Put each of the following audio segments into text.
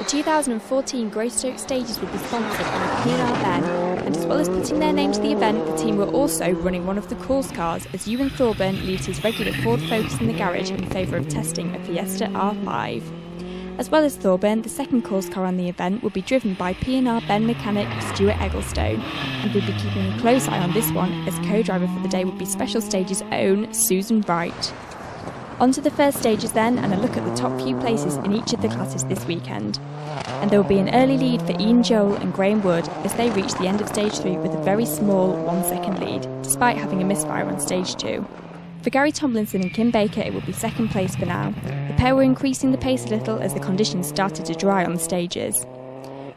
2014 Greystoke stages will be sponsored by P&R Ben, and as well as putting their name to the event, the team were also running one of the course cars as Ewan Thorburn leaves his regular Ford Focus in the garage in favour of testing a Fiesta R5. As well as Thorburn, the second course car on the event will be driven by P&R Ben mechanic Stuart Egglestone, and we'll be keeping a close eye on this one as co-driver for the day will be Special Stages' own Susan Wright. On to the first stages then, and a look at the top few places in each of the classes this weekend. And there will be an early lead for Ian Joel and Graham Wood as they reach the end of stage 3 with a very small 1 second lead, despite having a misfire on stage 2. For Gary Tomlinson and Kim Baker, it will be second place for now. The pair were increasing the pace a little as the conditions started to dry on the stages.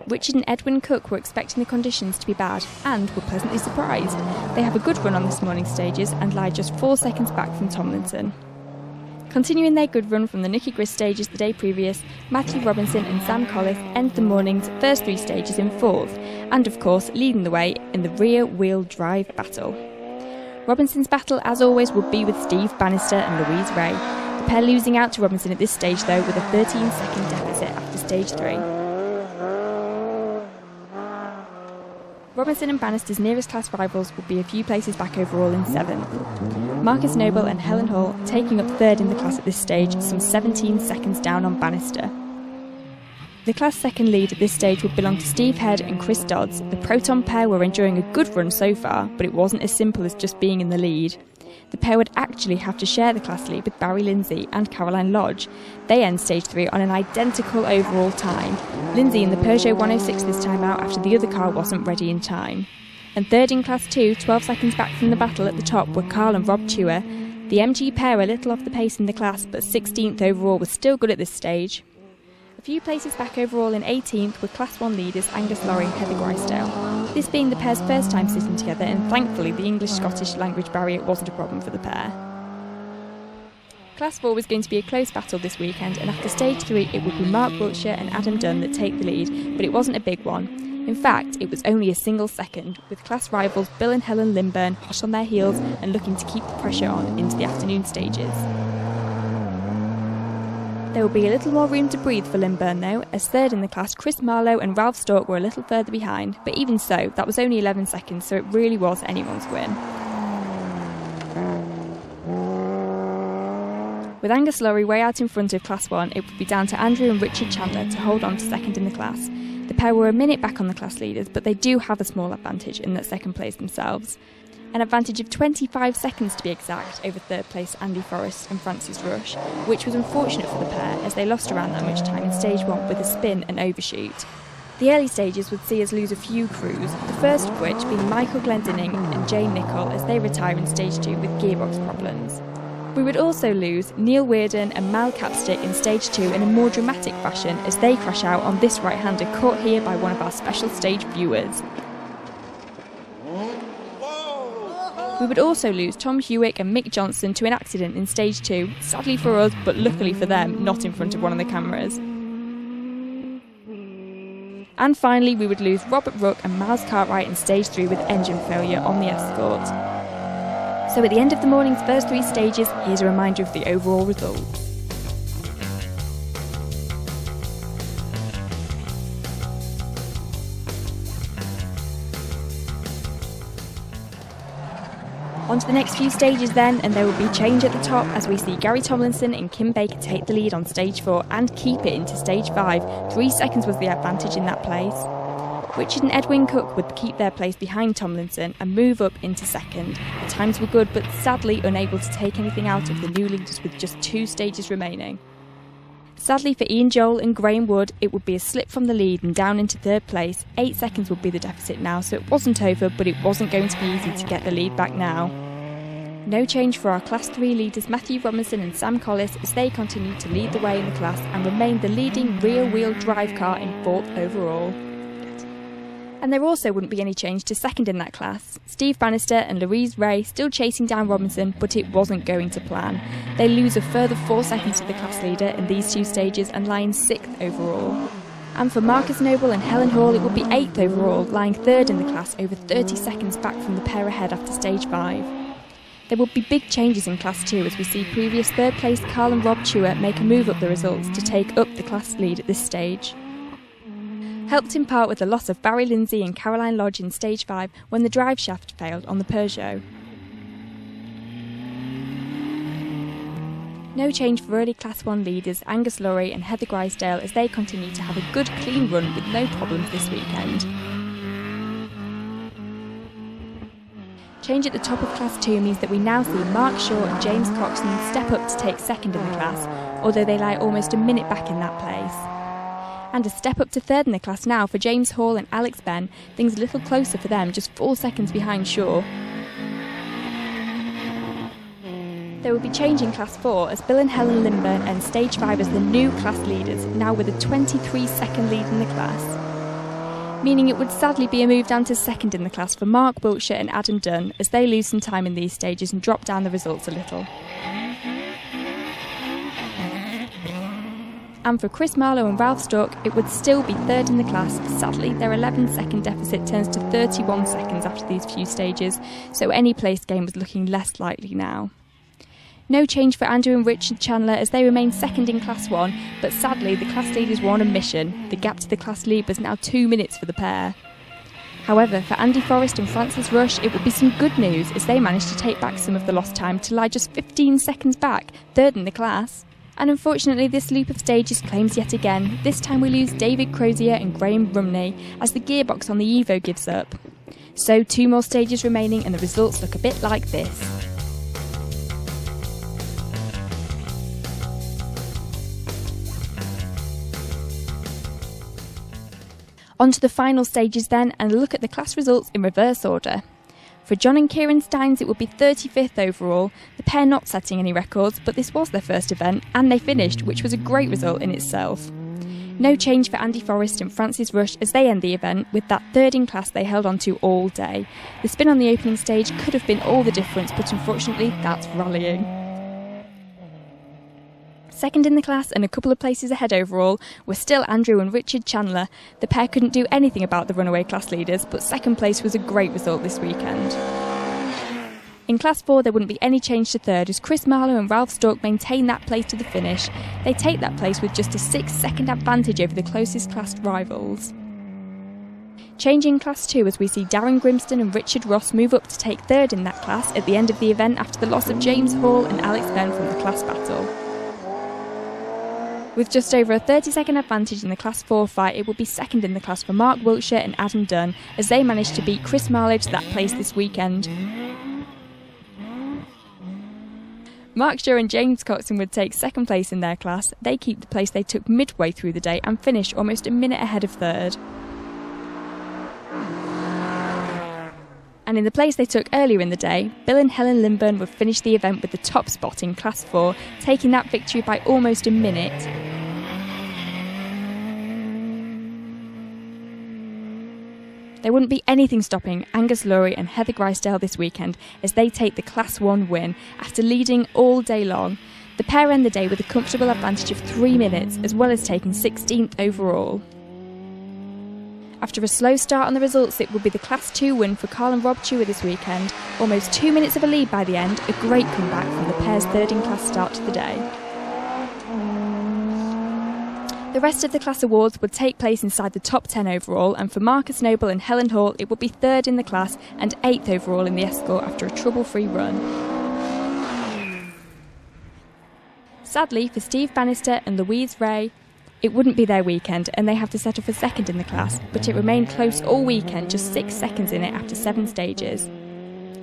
Richard and Edwin Cook were expecting the conditions to be bad and were pleasantly surprised. They have a good run on this morning's stages and lie just 4 seconds back from Tomlinson. Continuing their good run from the Nicky Grist stages the day previous, Matthew Robinson and Sam Collis end the morning's first 3 stages in 4th, and of course leading the way in the rear-wheel drive battle. Robinson's battle, as always, will be with Steve Bannister and Louise Ray, the pair losing out to Robinson at this stage though with a 13-second deficit after stage 3. Robinson and Bannister's nearest class rivals will be a few places back overall in 7th. Marcus Noble and Helen Hall taking up 3rd in the class at this stage, some 17 seconds down on Bannister. The class second lead at this stage will belong to Steve Head and Chris Dodds. The Proton pair were enjoying a good run so far, but it wasn't as simple as just being in the lead. The pair would actually have to share the class lead with Barry Lindsay and Caroline Lodge. They end stage 3 on an identical overall time, Lindsay in the Peugeot 106 this time out after the other car wasn't ready in time. And 3rd in class 2, 12 seconds back from the battle at the top, were Carl and Rob Tuer. The MG pair a little off the pace in the class, but 16th overall was still good at this stage. A few places back overall in 18th were Class 1 leaders Angus Lorry and Heather Grysdale, this being the pair's first time sitting together, and thankfully the English-Scottish language barrier wasn't a problem for the pair. Class 4 was going to be a close battle this weekend, and after stage 3 it would be Mark Wiltshire and Adam Dunn that take the lead, but it wasn't a big one. In fact, it was only a single second, with class rivals Bill and Helen Limburn hot on their heels and looking to keep the pressure on into the afternoon stages. There will be a little more room to breathe for Limburn though, as 3rd in the class Chris Marlowe and Ralph Stork were a little further behind, but even so, that was only 11 seconds, so it really was anyone's win. With Angus Lorry way out in front of Class 1, it would be down to Andrew and Richard Chandler to hold on to 2nd in the class. The pair were a minute back on the class leaders, but they do have a small advantage in that 2nd place themselves. An advantage of 25 seconds to be exact over 3rd place Andy Forrest and Francis Rush, which was unfortunate for the pair as they lost around that much time in stage 1 with a spin and overshoot. The early stages would see us lose a few crews, the first of which being Michael Glendinning and Jane Nichol as they retire in stage 2 with gearbox problems. We would also lose Neil Weirden and Mal Capstick in stage 2 in a more dramatic fashion as they crash out on this right-hander caught here by one of our special stage viewers. We would also lose Tom Hewick and Mick Johnson to an accident in stage 2, sadly for us, but luckily for them, not in front of one of the cameras. And finally, we would lose Robert Rook and Miles Cartwright in stage 3 with engine failure on the Escort. So at the end of the morning's first 3 stages, here's a reminder of the overall results. On to the next few stages then, and there will be change at the top as we see Gary Tomlinson and Kim Baker take the lead on stage 4 and keep it into stage 5. 3 seconds was the advantage in that place. Richard and Edwin Cook would keep their place behind Tomlinson and move up into 2nd. The times were good, but sadly unable to take anything out of the new leaders with just 2 stages remaining. Sadly for Ian Joel and Graham Wood, it would be a slip from the lead and down into 3rd place. 8 seconds would be the deficit now, so it wasn't over, but it wasn't going to be easy to get the lead back now. No change for our Class 3 leaders Matthew Robinson and Sam Collis as they continued to lead the way in the class and remained the leading rear-wheel drive car in 4th overall. And there also wouldn't be any change to 2nd in that class. Steve Bannister and Louise Ray still chasing down Robinson, but it wasn't going to plan. They lose a further 4 seconds to the class leader in these 2 stages and lie in 6th overall. And for Marcus Noble and Helen Hall, it would be 8th overall, lying 3rd in the class over 30 seconds back from the pair ahead after stage 5. There will be big changes in Class 2 as we see previous 3rd place Carl and Rob Tuer make a move up the results to take up the class lead at this stage. helped in part with the loss of Barry Lindsay and Caroline Lodge in Stage 5 when the drive shaft failed on the Peugeot. No change for early Class 1 leaders Angus Laurie and Heather Greystoke as they continue to have a good clean run with no problems this weekend. Change at the top of Class 2 means that we now see Mark Shaw and James Coxon step up to take second in the class, although they lie almost a minute back in that place. And a step up to third in the class now for James Hall and Alex Benn, things a little closer for them, just 4 seconds behind Shaw. There will be change in Class 4 as Bill and Helen Lindburn end Stage 5 as the new class leaders, now with a 23-second lead in the class. Meaning it would sadly be a move down to second in the class for Mark Wiltshire and Adam Dunn as they lose some time in these stages and drop down the results a little. And for Chris Marlowe and Ralph Stork, it would still be third in the class. Sadly, their 11-second deficit turns to 31 seconds after these few stages, so any place gain was looking less likely now. No change for Andrew and Richard Chandler as they remain second in Class 1, but sadly the class leaders were on a mission. The gap to the class lead was now 2 minutes for the pair. However, for Andy Forrest and Francis Rush, it would be some good news as they managed to take back some of the lost time to lie just 15 seconds back, third in the class. And unfortunately this loop of stages claims yet again. This time we lose David Crozier and Graham Rumney as the gearbox on the Evo gives up. So 2 more stages remaining and the results look a bit like this. On to the final stages then, and a look at the class results in reverse order. For John and Kieran Steins it would be 35th overall, the pair not setting any records, but this was their first event and they finished, which was a great result in itself. No change for Andy Forrest and Francis Rush as they end the event with that third in class they held on to all day. The spin on the opening stage could have been all the difference, but unfortunately that's rallying. Second in the class and a couple of places ahead overall were still Andrew and Richard Chandler. The pair couldn't do anything about the runaway class leaders, but second place was a great result this weekend. In Class 4 there wouldn't be any change to third as Chris Marlowe and Ralph Stork maintain that place to the finish. They take that place with just a 6-second advantage over the closest class rivals. Change in Class 2 as we see Darren Grimston and Richard Ross move up to take third in that class at the end of the event after the loss of James Hall and Alex Benn from the class battle. With just over a 30-second advantage in the Class 4 fight, it will be second in the class for Mark Wiltshire and Adam Dunn as they managed to beat Chris Marlowe to that place this weekend. Mark Shaw and James Coxon would take second place in their class. They keep the place they took midway through the day and finish almost a minute ahead of third. And in the place they took earlier in the day, Bill and Helen Lindburn would finish the event with the top spot in Class 4, taking that victory by almost a minute. There wouldn't be anything stopping Angus Laurie and Heather Greystoke this weekend as they take the Class 1 win after leading all day long. The pair end the day with a comfortable advantage of 3 minutes as well as taking 16th overall. After a slow start on the results, it would be the Class 2 win for Carl and Rob Chewer this weekend. Almost 2 minutes of a lead by the end, a great comeback from the pair's third in class start to the day. The rest of the class awards would take place inside the top 10 overall, and for Marcus Noble and Helen Hall it would be third in the class and 8th overall in the Escort after a trouble-free run. Sadly for Steve Bannister and Louise Ray, it wouldn't be their weekend and they have to settle for second in the class, but it remained close all weekend, just 6 seconds in it after 7 stages.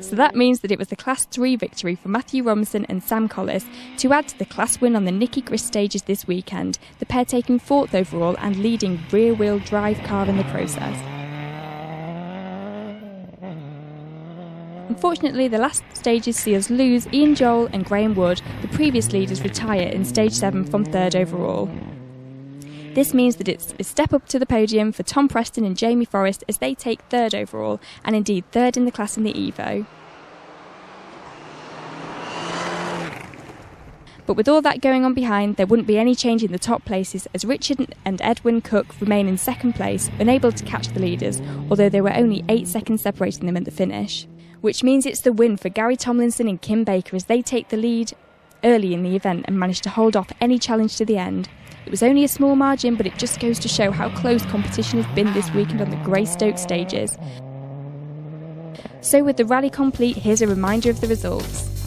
So that means that it was the Class 3 victory for Matthew Robinson and Sam Collis to add to the class win on the Nicky Grist stages this weekend, the pair taking 4th overall and leading rear-wheel drive car in the process. Unfortunately, the last stages see us lose Ian Joel and Graham Wood, the previous leaders retire in Stage 7 from 3rd overall. This means that it's a step up to the podium for Tom Preston and Jamie Forrest as they take 3rd overall, and indeed 3rd in the class in the Evo. But with all that going on behind, there wouldn't be any change in the top places as Richard and Edwin Cook remain in 2nd place, unable to catch the leaders, although there were only 8 seconds separating them at the finish. Which means it's the win for Gary Tomlinson and Kim Baker as they take the lead early in the event and managed to hold off any challenge to the end. It was only a small margin, but it just goes to show how close competition has been this weekend on the Greystoke stages. So with the rally complete, here's a reminder of the results.